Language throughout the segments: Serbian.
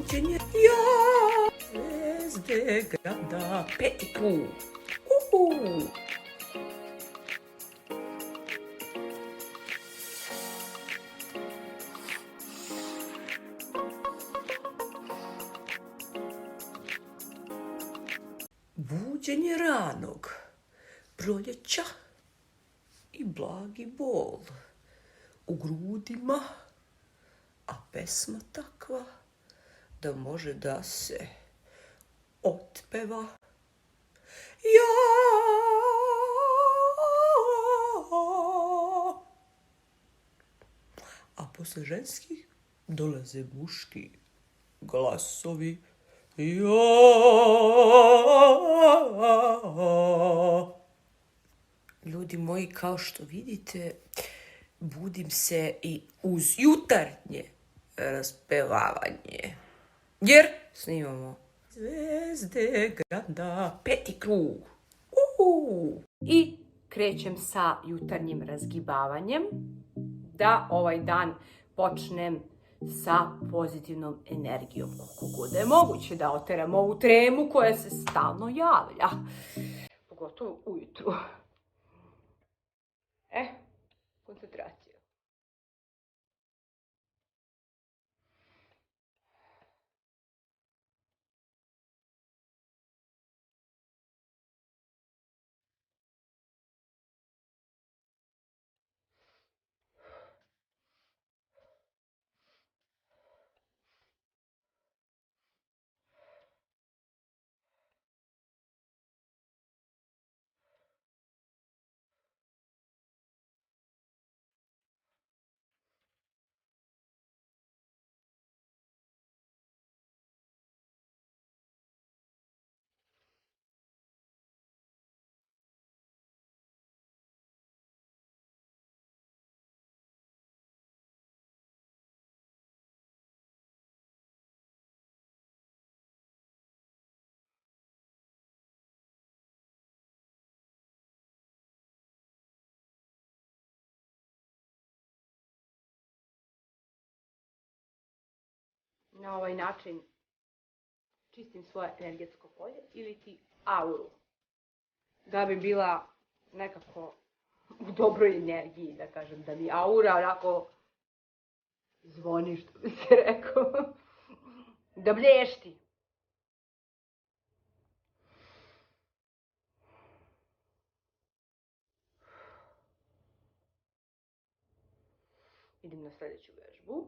buđenje. Ja, zvezde grada, peti krug. Uhu. Buđenje ranog proljeća i blagi bol u grudima, a pesma takva da može da se otpeva. Ja, a posle ženskih dolaze muški glasovi. Ja. Ljudi moji, kao što vidite, budim se i uz jutarnje raspevavanje. Jer snimamo Zvezde grada, peti krug. I krećem sa jutarnjim razgibavanjem da ovaj dan počnem sa pozitivnom energijom. Koliko god je moguće da oteram ovu tremu koja se stalno javlja. Pogotovo ujutru. Koncentracija. Na ovaj način čistim svoje energetsko polje ili ti auru. Da bi bila nekako u dobroj energiji, da kažem, da mi aura onako zvoni, što bi se rekao. Da blješti. Idem na sljedeću vežbu.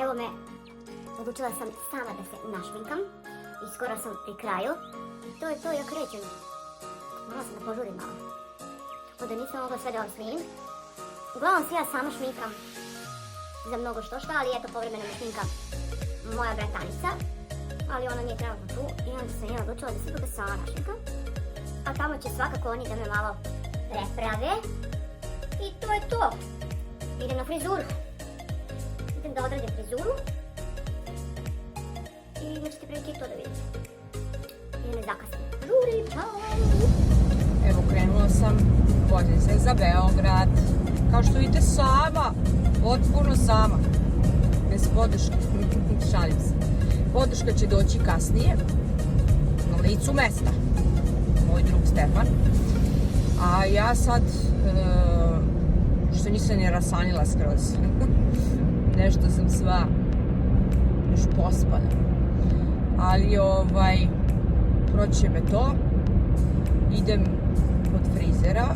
Evo me, odlučila sam sama da se našminkam i skoro sam pri kraju. I to je to, ja krećem. Morala sam da požurim malo. Tako da nisam mogla sve da vam snimim. Uglavnom se ja sama šminkam za mnogo što šta, ali eto povremeno me šminka moja bratanica. Ali ona nije trenutno tu i onda sam ja odlučila da se ipak sama našminkam. A tamo će svakako oni da me malo preprave. I to je to. Idem na frizuru. Idem da odradim frizuru. I vi ćete prilike to da vidite. I ne zakasnim. Žurim, čao! Evo, krenula sam, vozim se za Beograd. Kao što vidite, sama, potpuno sama. Bez podrške, šalim se. Podrška će doći kasnije, na licu mesta. Moj drug Stefan. A ja sad, što nisam ni rasanila skroz. Nešto sam sva još pospana. Ali proće me to. Idem kod frizera,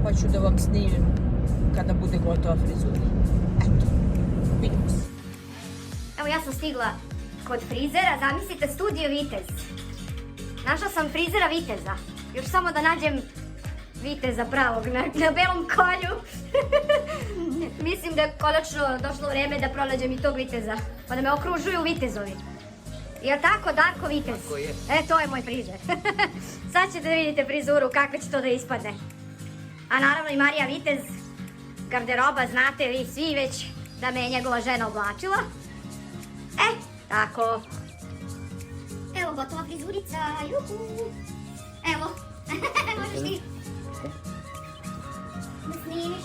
pa ću da vam snimim kada bude gotova frizura. Eto, vidimo se. Evo ja sam stigla kod frizera, zamislite studio Vitez. Našla sam frizera Viteza. Još samo da nađem Viteza pravog na belom konju. Mislim da je konačno došlo vreme da pronađem i tog Viteza. Pa da me okružuju Vitezovi. Jel tako, Darko Vitez? Tako je. To je moj frizer. Sad ćete da vidite frizuru, kako će to da ispadne. A naravno i Marija Vitez, garderoba, znate vi svi već da me je njegova žena oblačila. Tako. Evo gotova frizurica, juhu. Evo, možeš ti da snimiš.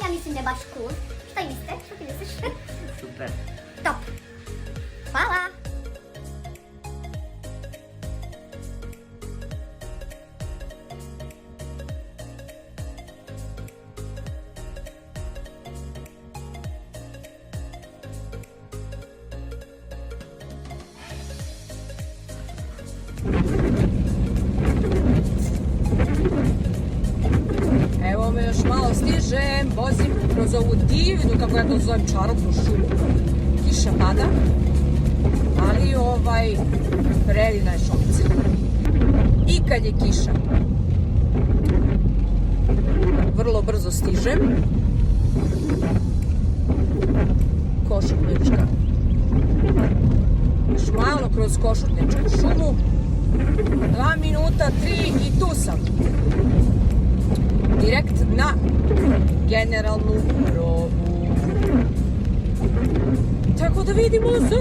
Ja mislim da je baš cool. Šta mislite? Što ti misliš? Super. Top. Hvala. Evo me još malo stižem, vozim kroz ovu divnu, kako ja to zovem, čarobnu šumu. Kiša pada, ali predivna je šumica. I kad je kiša, vrlo brzo stižem. Košutnička. Još malo kroz Košutničku šumu. 2 minuta, 3 i tu sam. Direkt na generalnu probu. Tako da vidimo se!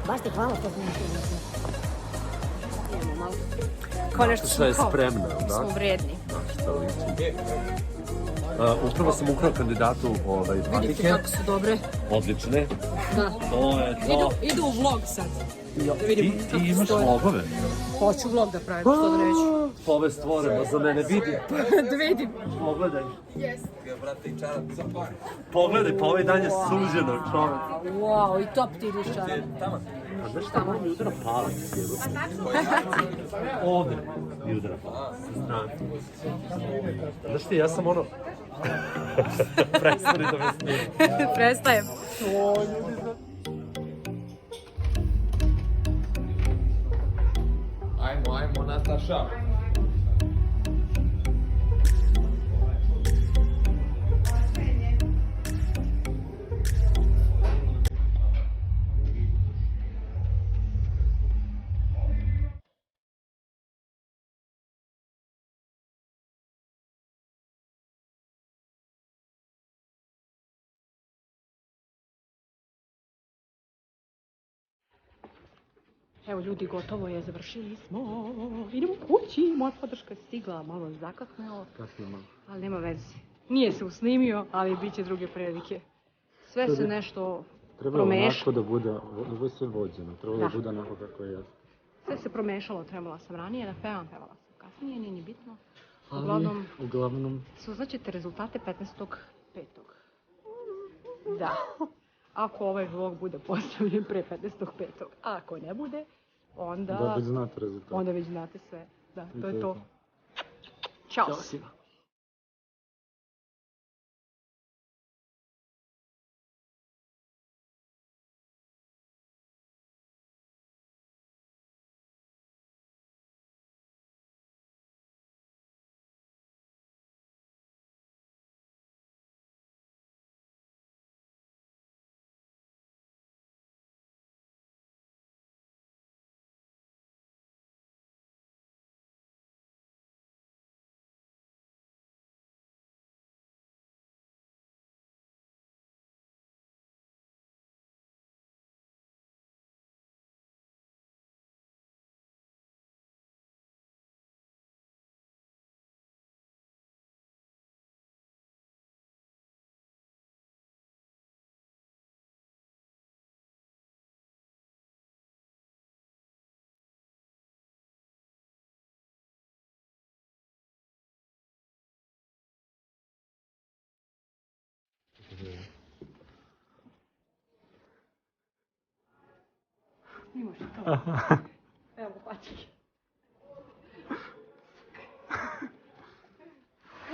Baš ti hvala što smo Konačno Šta je spremna, da? smo vredni. Šta liči. Upravo sam ukrao kandidatu Vidite patike. kako su dobre. Odlične. Da. To je to. Idu u vlog sad. Da Ti vidimo kako imaš stoje. vlogove? Hoću vlog da pravim, što da neću. Ove stvoreno, za mene vidi. Da vidim. Pogledaj. Pogledaj, pa ovaj dan je suđeno, čovjek. Wow, i top ti ideš čarabe. A znaš šta mi udara palac? Ovdje mi udara palac. Znaš ti, ja sam ono... Prestani da me snimam. Prestajem. Ajmo, Nataša. Evo ljudi, gotovo je, završili smo. Idemo kući, moja podrška je stigla, malo zakasnilo. Kasnimo. Ali nema veze. Nije se usnimio, ali bit će druge prilike. Sve se nešto Trebalo promešalo. onako da bude sve vođeno. Trebalo da bude onako kako je. Sve se promešalo, trebala sam ranije da pevam, pevala sam kasnije, nije ni bitno. Uglavnom... Saznaćete rezultate 15.5. Da. Ako ovaj vlog bude postavljen pre 15.5. A ako ne bude, onda... Da već znate rezultat. Onda već znate sve. Da, to je to. Ćao svima. Imaš to. Evo, pački.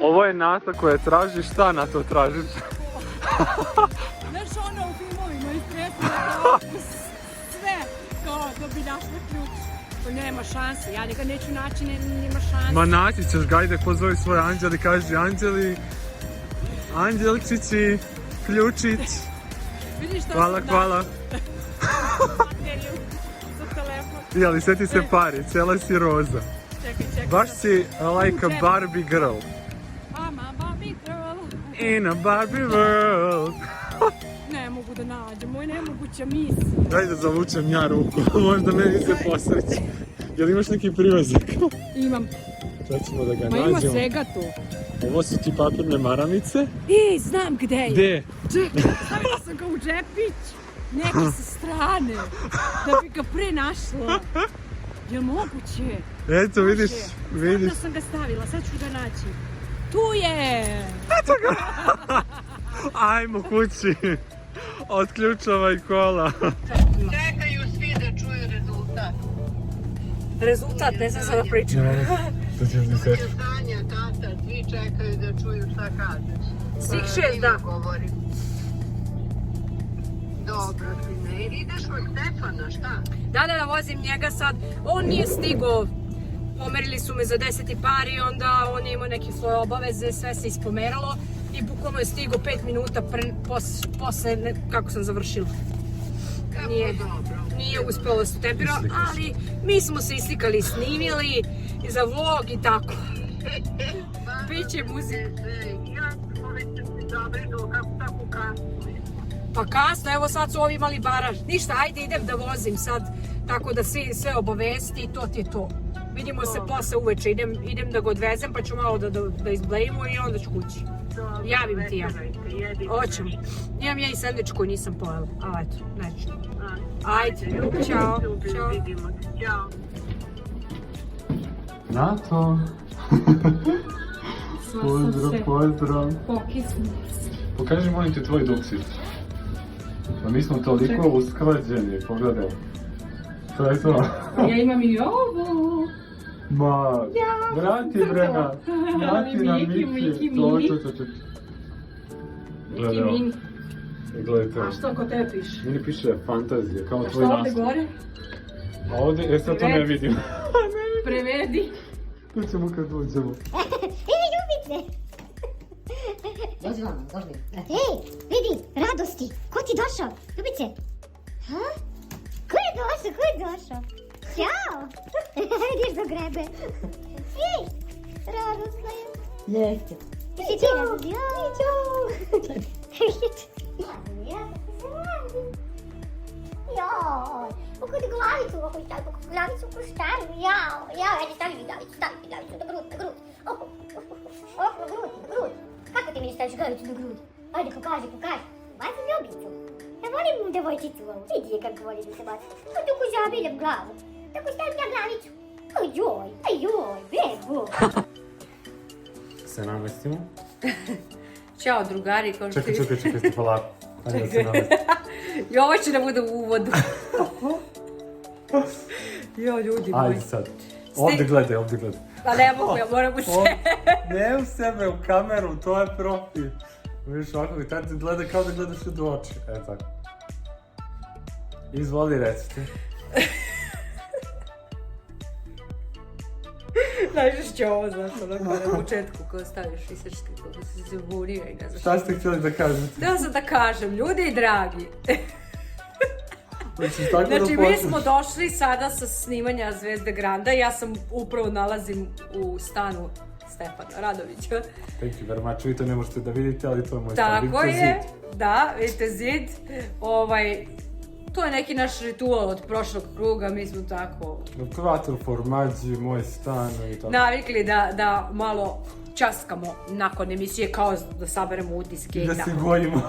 Ovo je Nata koja tražiš, šta na to tražiš? Znaš ono u filmovima istresno, sve kao da bi našla ključ. To nema šanse, ja ga neću naći, nema šanse. Ma naći ćeš ga, ajde pozovi svoje Anđeli, kaži Anđeli, Anđelčići, ključić. Vidiš što Hvala, sam hvala. bateriju za telefon. Jeli, sve ti se pari, cijela si roza. Čekaj. Baš si like a Barbie girl. I'm a Barbie girl. In a Barbie world. Ne mogu da nađem, moj nemoguća misija. Daj da zavučem ja ruku, možda meni se posreći. Jel imaš neki privezak? Imam. Sad ćemo da ga Ma ima nađemo. svega tu. Ovo su ti papirne maramice. Znam gde je. Gde? Čekaj, stavila sam ga u džepić. Neki sa strane. Da bi ga pre našla. Jel moguće? Eto, vidiš. Stvarno sam ga stavila, sad ću ga naći. Tu je! Ajmo kući. Otključavaj kola. Čekaju svi da čuju rezultat. Rezultat, ne znam sada pričam. To će mi se... Sanja, tata, svi čekaju da čuju šta kažeš. Svih 6, da. Govori. Dobro, sine. Ideš od Stefana, šta? Da, vozim njega sad. On nije stigao. Pomerili su me za 10 par i onda on je imao neke svoje obaveze, sve se ispomeralo i bukvalno je stigao 5 minuta posle kako sam završila. Nije uspjelo da se tempirao, ali mi smo se islikali, snimili za vlog i tako. Biće muzika. Ja, ovi će ti dobro idu, kako tako kasno. Pa kasno, evo sad su ovi imali baraž. Ništa, ajde idem da vozim sad, tako da sve obavesti i to ti je to. Vidimo se posle uveče, idem da ga odvezem pa ću malo da izblejimo i onda ću kući. Javim ti ja. Hoćem. Imam ja i sendvič koji nisam pojela, ali eto, neću. Ajde, čao. Ćao. Nato. Pozdrav. Pokisnu. Pokaži molim ti tvoj dupsić. Pa mi smo toliko usklađeni, pogledaj. To je to. Ja imam i ovo. Ma, vrati vrena. Vrati na Miki, Miki. Miki. To. Miki mini. Gledaj to. A što kod tebe piše? Meni piše fantazija, kao A tvoj što ovdje naslov. gore? A ovdje, sad to ne vidim. Prevedi. Tu ćemo kad uđemo. Ej, ljubice! Dođi vam, dođi. Ej, vidi, radosti! Ko ti došao? Ljubice? Ha? Ko je došao? Ćao! Vidiš do grebe. Ej, radosna je. Jeste. Jesi ti radosna? Ćao! Ja se radim. Joj, pokudi glavicu, ako stavim glavicu ko stavim, jao, ajde stavi mi glavicu, do grud. Na grud. Kako ti mi staviš glavicu do grud? Ajde, pokaži. Bacim ljubicu. Ja volim devojčicu ovu, vidi je kako voli da se baci. Pa tako zabiljam glavu, tako stavim ja glavicu. Ajoj, bebo. Se namestimo? Ćao drugari, kao što Čekaj, polako. Ajde da se namestimo. I ovo će da bude u uvodu. Jo, ljudi moji. Ajde sad. Ovdje gledaj. Pa ne mogu, ja moram u sebe. Ne u sebe, u kameru, to je profil. Vidiš ovako, i tad ti gleda kao da gledaš u oči. Tako. Izvoli, recite. Znaš što ovo, znaš, onako na početku ko staviš isečke, kako se zbunio i ne znaš. Šta ste htjeli da kažete? Htjela sam da kažem, ljudi dragi. Znači, mi počneš. smo došli sada sa snimanja Zvezde Granda. Ja sam upravo nalazim u stanu Stefana Radovića. Thank you very much. Vi to ne možete da vidite, ali to je moj stan. Tako Vidite je, zid. da, vidite zid. To je neki naš ritual od prošlog kruga, mi smo tako Kvadro formađi, moj stan i tako. navikli da malo časkamo nakon emisije, kao da saberemo utiske I da i se tako. gojimo.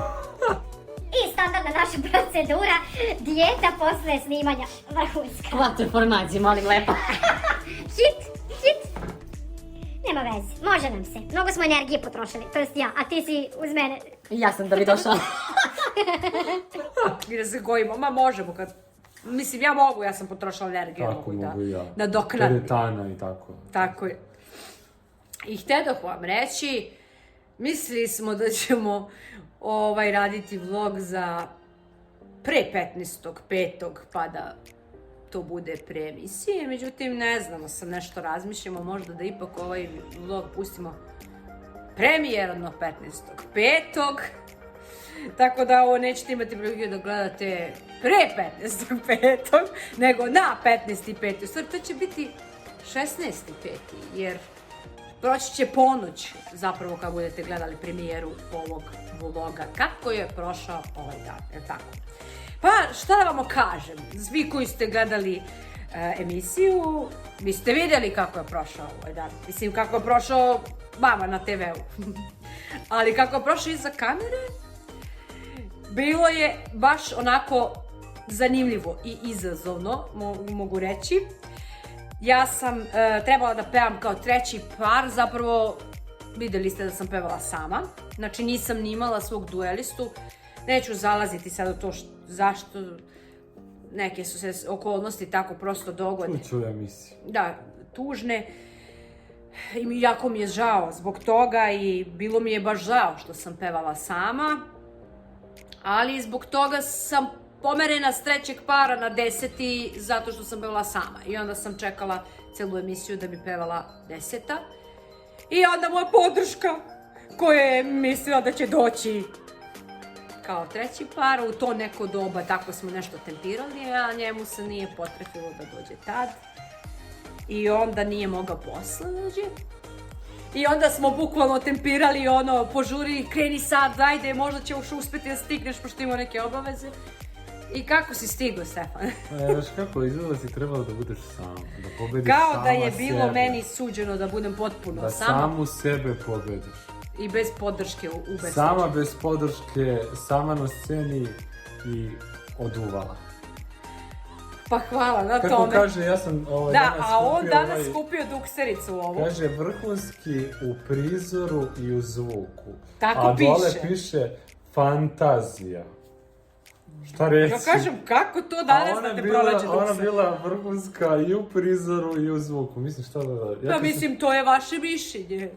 I standardna naša procedura, dijeta posle snimanja, vrhunska. Kvate formacije, molim lepo. Hit. Nema veze, može nam se. Mnogo smo energije potrošili, to jest ja, a ti si uz mene. Ja sam da bi došla. I da se gojimo, ma možemo kad... Mislim, ja mogu, ja sam potrošila energiju, Tako mogu i ja. nadoknadim. Teretana i tako. Tako je. I htedoh vam reći, mislili smo da ćemo raditi vlog za pre 15.5. pa da to bude pre emisije, međutim ne znamo, sam nešto razmišljamo, možda da ipak ovaj vlog pustimo premijerno 15.5. Tako da ovo nećete imati prilike da gledate pre 15.5. nego na 15.5. U stvari to će biti 16.5. jer proći će ponoć zapravo kad budete gledali premijeru ovog vloga. Kako je prošao ovaj dan, je tako? Pa šta da vam kažem, svi koji ste gledali emisiju, vi ste vidjeli kako je prošao ovaj dan. Mislim kako je prošao vama na TV-u. Ali kako je prošao iza kamere, bilo je baš onako zanimljivo i izazovno, mogu reći. Ja sam trebala da pevam kao treći par, zapravo vidjeli ste da sam pevala sama. Znači nisam ni imala svog duelistu. Neću zalaziti sad u to zašto neke su se okolnosti tako prosto dogode. Tu ću emisiju. Da, tužne. I jako mi je žao zbog toga i bilo mi je baš žao što sam pevala sama. Ali zbog toga sam pomerena s trećeg para na 10. zato što sam pevala sama. I onda sam čekala celu emisiju da bi pevala 10. I onda moja podrška koja je mislila da će doći kao treći par u to neko doba, tako smo nešto tempirali, a njemu se nije potrefilo da dođe tad. I onda nije mogao posle dođe. I onda smo bukvalno tempirali požuri, kreni sad, ajde, možda će još uspjeti da stigneš pošto ima neke obaveze. I kako si stigao, Stefan? Znaš kako, izgleda si trebala da budeš sama, da pobediš Kao sama da je bilo sebe. meni suđeno da budem potpuno Da sama samu sebe pobediš. i bez podrške u beslučaju. Sama bez podrške, sama na sceni i oduvala. Pa hvala na Kako tome. kaže, ja sam Da, danas a on skupio danas skupio duksericu ovo. Kaže vrhunski u prizoru i u zvuku. Tako a dole piše. piše fantazija. Šta reći? Ja kažem, kako to danas da te pronađe Ona dukser? bila vrhunska i u prizoru i u zvuku. Mislim, šta da... Da, mislim, to je vaše mišljenje.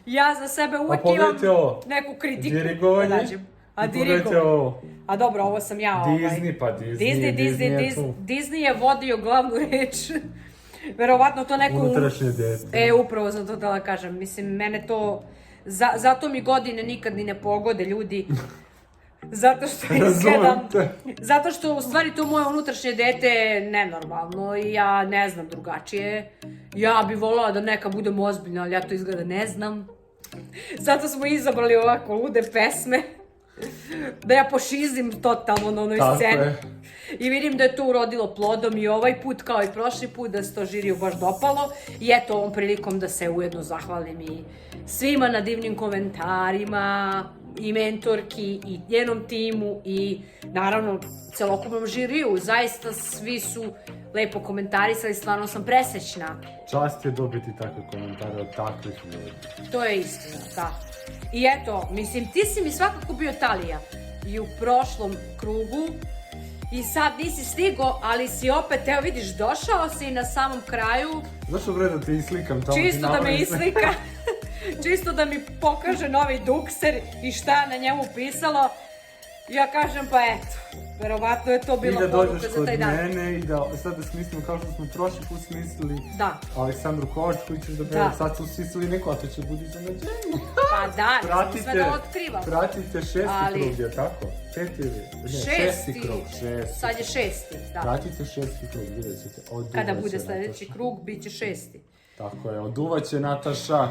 Ja za sebe uvijek pogledajte imam ovo. neku kritiku. Dirigovanje. da nađem. A I pogledajte dirigovanje. ovo. A dobro, ovo sam ja. Disney, pa Disney je vodio Disney je vodio glavnu reč. Verovatno to neko... Unutrašnje dete. Upravo sam to htjela kažem. Mislim, mene to... Zato mi godine nikad ni ne pogode, ljudi. Zato što izgledam... Zato što u stvari to moje unutrašnje dete je nenormalno i ja ne znam drugačije. Ja bi voljela da neka budem ozbiljna, ali ja to izgleda ne znam. Zato smo izabrali ovako lude pesme. Da ja pošizim totalno na onoj sceni. I vidim da je to urodilo plodom i ovaj put kao i prošli put da se to žiriju baš dopalo. I eto ovom prilikom da se ujedno zahvalim i svima na divnim komentarima, i mentorki, i njenom timu, i naravno celokupnom žiriju. Zaista svi su lepo komentarisali, stvarno sam presrećna. Čast je dobiti takve komentare od takvih ljudi. To je istina, da. I eto, mislim, ti si mi svakako bio Talija i u prošlom krugu i sad nisi stigo, ali si opet, evo vidiš, došao si na samom kraju. Zašto bre da ti islikam tamo? Čisto da me islika, čisto da mi pokaže novi dukser i šta je na njemu pisalo. Ja kažem, pa eto, verovatno je to bila poruka za taj dan. I da dođeš kod mene i da sad da smislimo kao što smo prošli put smislili Aleksandru Kovač koji ćeš da bere, sad su smislili neko, a to će budi iznenađenje. Pa da, nisam sve da otkrivam. Pratite 6. krug, je tako? 5 ili? 6. krug. Sad je 6. da. Pratite 6. krug, vidjet ćete. Kada bude sljedeći krug, bit će 6. Tako je, oduvaće Nataša.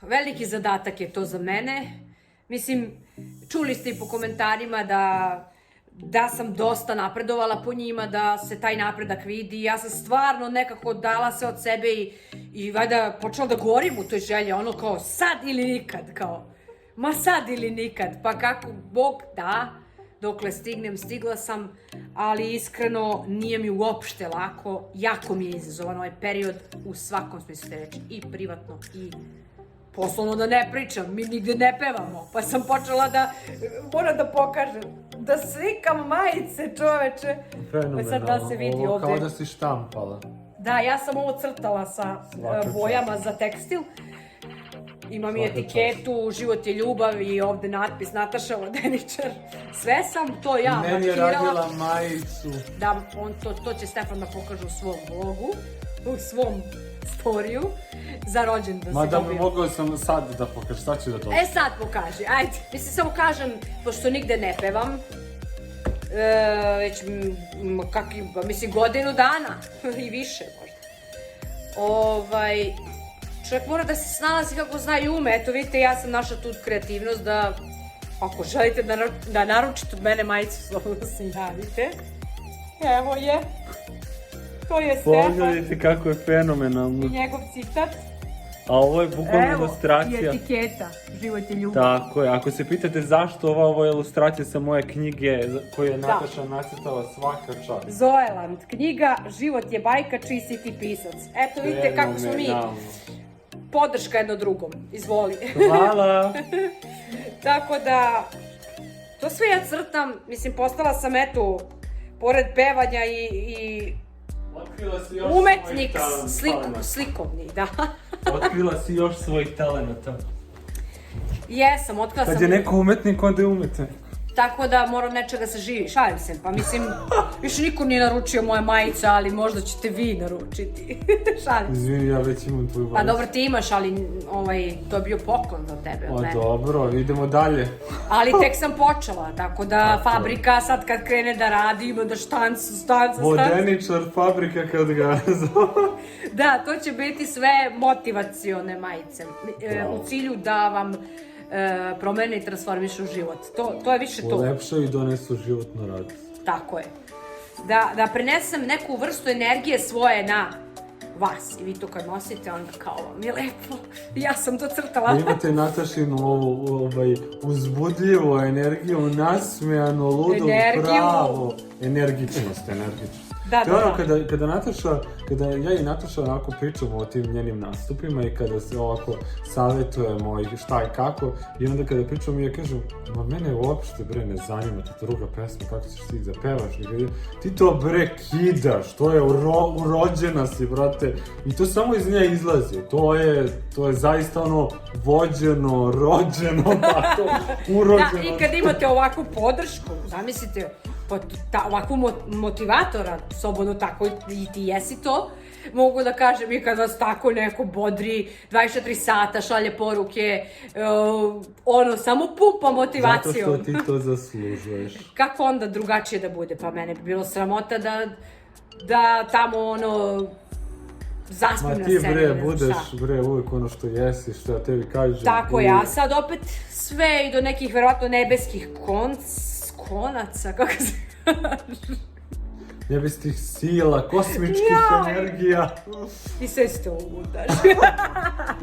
Veliki zadatak je to za mene. Mislim, čuli ste i po komentarima da sam dosta napredovala po njima, da se taj napredak vidi. Ja sam stvarno nekako dala se od sebe i valjda počela da gorim u toj želji, ono kao sad ili nikad, kao ma sad ili nikad, pa kako Bog da, dokle stignem, stigla sam, ali iskreno nije mi uopšte lako, jako mi je izazovan ovaj period u svakom smislu te reči, i privatno i poslovno da ne pričam, mi nigde ne pevamo, pa sam počela da, moram da pokažem, da slikam majice, čoveče. Pa sad da se vidi ovdje. Ovo kao da si štampala. Da, ja sam ovo crtala sa bojama za tekstil. Imam i etiketu, život je ljubav i ovdje natpis Nataša Vodeničar. Sve sam to ja markirala. Meni je radila majicu. Da, to će Stefan da pokaže u svom vlogu, u svom storiju za rođendan. Mada mogao sam sad da pokažem, sad ću da to... Sad pokaži, ajde. Mislim, samo kažem, pošto nigde ne pevam, već, mislim, godinu dana i više možda. Čovjek mora da se snalazi kako zna i ume. Eto, vidite, ja sam našla tu kreativnost da, ako želite da naručite od mene majicu, slobodno se javite. Evo je. To je Stefan. Pogledajte kako je fenomenalno. I njegov citat. A ovo je bukvalno ilustracija. Evo, i etiketa. Život je ljubav. Tako je. Ako se pitate zašto ovo je ilustracija sa moje knjige koju je Nataša nacrtala, svaka čast. Zoeland. Knjiga Život je bajka, čiji si ti pisac. Eto, vidite kako smo mi. Podrška jedno drugom. Izvoli. Hvala. Tako da, to sve ja crtam. Mislim, postala sam pored pevanja i umetnik slikovni, da. Otkrila si još svojih talenata. Jesam, otkrila sam... Kad je neko umetnik, onda je umetnik. Tako da moram nečega se živi, šalim se, pa mislim, više niko nije naručio moje majice, ali možda ćete vi naručiti, šalim se. Izvini, ja već imam tvoju majicu. Pa dobro, ti imaš, ali to je bio poklon za tebe od mene. Dobro, idemo dalje. Ali tek sam počela, tako da fabrika sad kad krene da radi, ima da štanca. Vodeničar fabrika kad ga zove. Da, to će biti sve motivacione majice, u cilju da vam promene i transformišu život. To je više to. Ulepšaju i donesu životnu radost. Tako je. Da prenesem neku vrstu energije svoje na vas. I vi to kad nosite, onda kao vam je lepo. Ja sam to crtala. Imate Natašinu ovu uzbudljivu energiju, nasmejanu, ludu, pravu. Energičnost. Da. Kada Nataša, kada ja i Nataša onako pričamo o tim njenim nastupima i kada se ovako savjetujemo i šta i kako, i onda kada pričamo ja kažem, ma mene uopšte bre ne zanima ta druga pesma, kako ćeš ti da pevaš, ti to bre kidaš, to je urođena si, brate, i to samo iz nje izlazi, to je zaista ono vođeno, rođeno, tako, urođeno. Da, i kad imate ovakvu podršku, zamislite, ovakvu motivatora, slobodno tako i ti jesi to, mogu da kažem i kad vas tako neko bodri 24 sata, šalje poruke, ono, samo pumpa motivacijom. Zato što ti to zaslužuješ. Kako onda drugačije da bude? Pa mene bi bilo sramota da tamo, ono, zaspim na Ma ti sceni. bre, ne znam budeš šta. bre uvijek ono što jesi, što ja tebi kažem. Tako je, a sad opet sve i do nekih verovatno nebeskih konaca, kako se kaže. Nebeskih sila, kosmičkih Joj. energija. I sve ste ugutaš.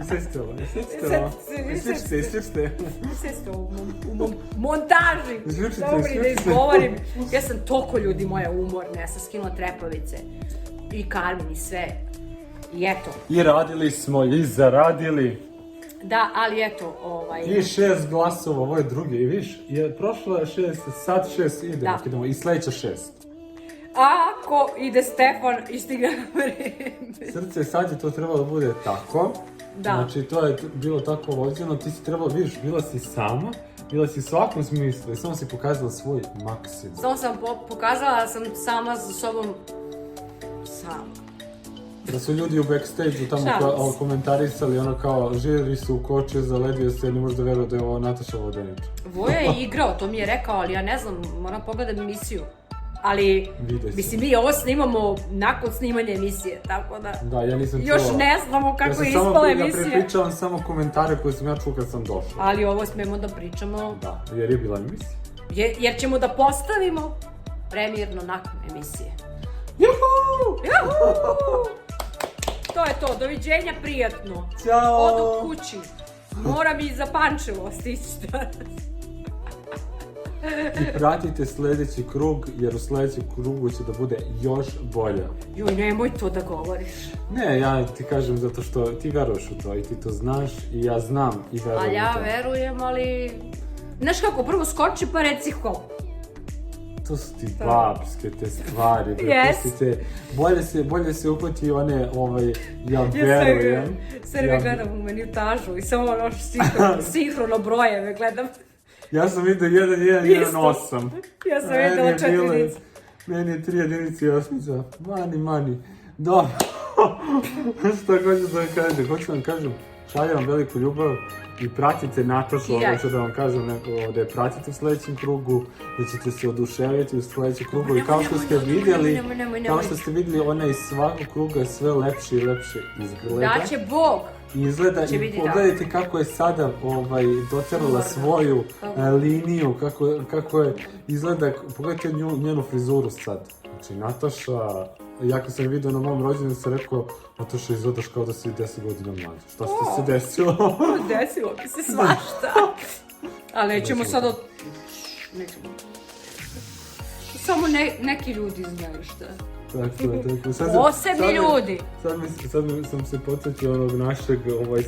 I sve ste ovo, i sve ste Sad- ovo. I sve ste, i sve ste. Sve ste u montaži. Izvučite, Dobro da izvučite. izgovorim. Ja sam toliko ljudi moja umorna, ja sam skinula trepavice. I Karmin i sve. I eto. I radili smo, i zaradili. Da, ali eto, I 6 glasova, ovo je drugi. I viš, prošlo je 6, sad 6 idemo, Da. idemo. I sledeća 6. ako ide Stefan i stigne na vreme. Srce, sad je to trebalo da bude tako. Da. Znači, to je bilo tako vođeno, ti si trebalo, vidiš, bila si sama, bila si u svakom smislu i samo si pokazala svoj maksimum. Samo sam pokazala da sam sama sa sobom sama. Da su ljudi u backstage-u tamo Šalim se. komentarisali ono kao žiri su koče, zaledio se, ne može da veruje da je ovo Nataša Vodenić. Voja je igrao, to mi je rekao, ali ja ne znam, moram pogledati emisiju. Ali, Vide se. mislim, mi ovo snimamo nakon snimanja emisije, tako da... Da, ja nisam čuo. Još ne znamo kako je ispala Ja emisija. prepričavam samo komentare koje sam ja čuo kad sam došao. Ali ovo smemo da pričamo, Da, jer je bila emisija. jer ćemo da postavimo premijerno nakon emisije. Juhu! Juhu! To je to, doviđenja, prijatno. Ćao! Odu kući. Moram i za Pančevo stići danas. I pratite sljedeći krug, jer u sljedećem krugu će da bude još bolja. Joj, nemoj to da govoriš. Ne, ja ti kažem zato što ti veruješ u to i ti to znaš i ja znam i verujem Ali ja u to. verujem, ali... Znaš kako, prvo skoči pa reci ko. To su ti babske te stvari, Yes. prepustite. Bolje se uhvati one, ja verujem. Sve Ja- gledam u menutažu i samo ono sinhrono brojeve gledam. Ja sam vidio 1-1-1-8. Ja sam vidjela 4 jedinice. Meni je 3 jedinice i osmica. Mani. Dobro. Šta hoću da vam kažem? Hoću vam kažem, šaljem vam veliku ljubav i pratite Natašu, I ja. hoću da vam kažem da je pratite u sljedećem krugu, da ćete se oduševiti u sljedećem krugu i kao što ste vidjeli, kao što ste vidjeli, ona iz svakog kruga sve lepše i lepše izgleda. Da će Bog. Izgleda Će i biti pogledajte kako je sada doterala svoju liniju, kako je izgleda, pogledajte njenu frizuru sad. Znači Nataša, ja kad sam vidio na mom rođenju sam rekao, Nataša izgledaš kao da si 10 godina mlađa. Šta se desilo? Desilo bi se svašta. Ali nećemo sad od... Nećemo. Samo neki ljudi znaju šta. Tako. Posebni ljudi. Sad sam se podsjetio onog našeg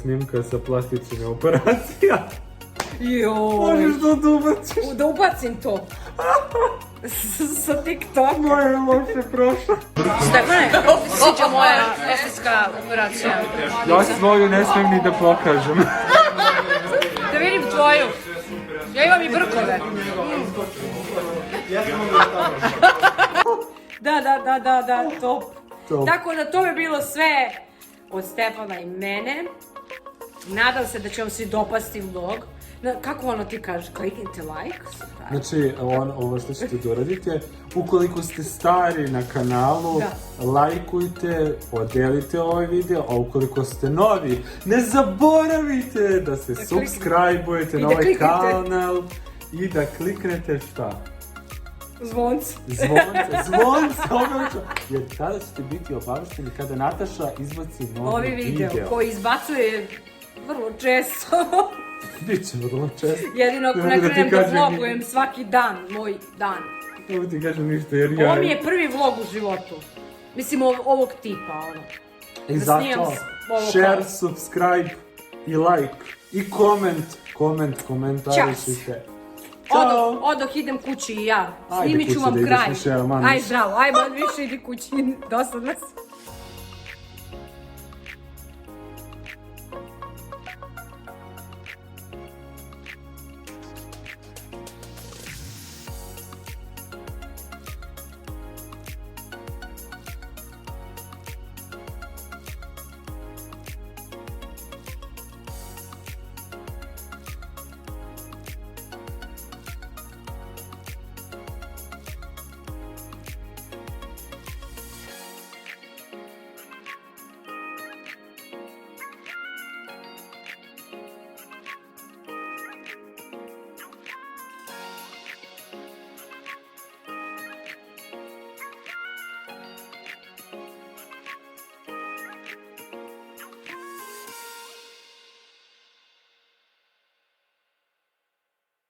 snimka sa plastične operacija. Joj. Možeš to da ubaciš? Da ubacim to. Sa TikToka. Moje je loše prošlo. Stefane, kako ti se sviđa moja estetska operacija? Ja svoju ne smijem ni da pokažem. Da vidim tvoju. Ja imam i brkove. Da, top. Tako da to bi bilo sve od Stefana i mene. Nadam se da će vam se dopasti vlog. Kako ono ti kažeš, kliknite like. Znači, ovo što ćete da uradite, ukoliko ste stari na kanalu, lajkujte, podelite ovaj video, a ukoliko ste novi, ne zaboravite da se subscribe-ujete na ovaj kanal i da kliknete šta? Zvonce. Zvonce, jer tada ćete biti obavešteni kada Nataša izbaci novi video. Koji izbacuje vrlo često. Biće vrlo često. Jedino ako ne krenem da vlogujem svaki dan, moj dan. Ne ti kažem ništa jer ja... Ovo mi je prvi vlog u životu. Mislim ovog tipa, ono. I zato, share, subscribe i like. I komentarišite. Odoh, idem kući i ja. Ajde Snimit ću kući vam da ideš kraj. više, man. Aj zdravo, aj man više idi kući, dosadno si.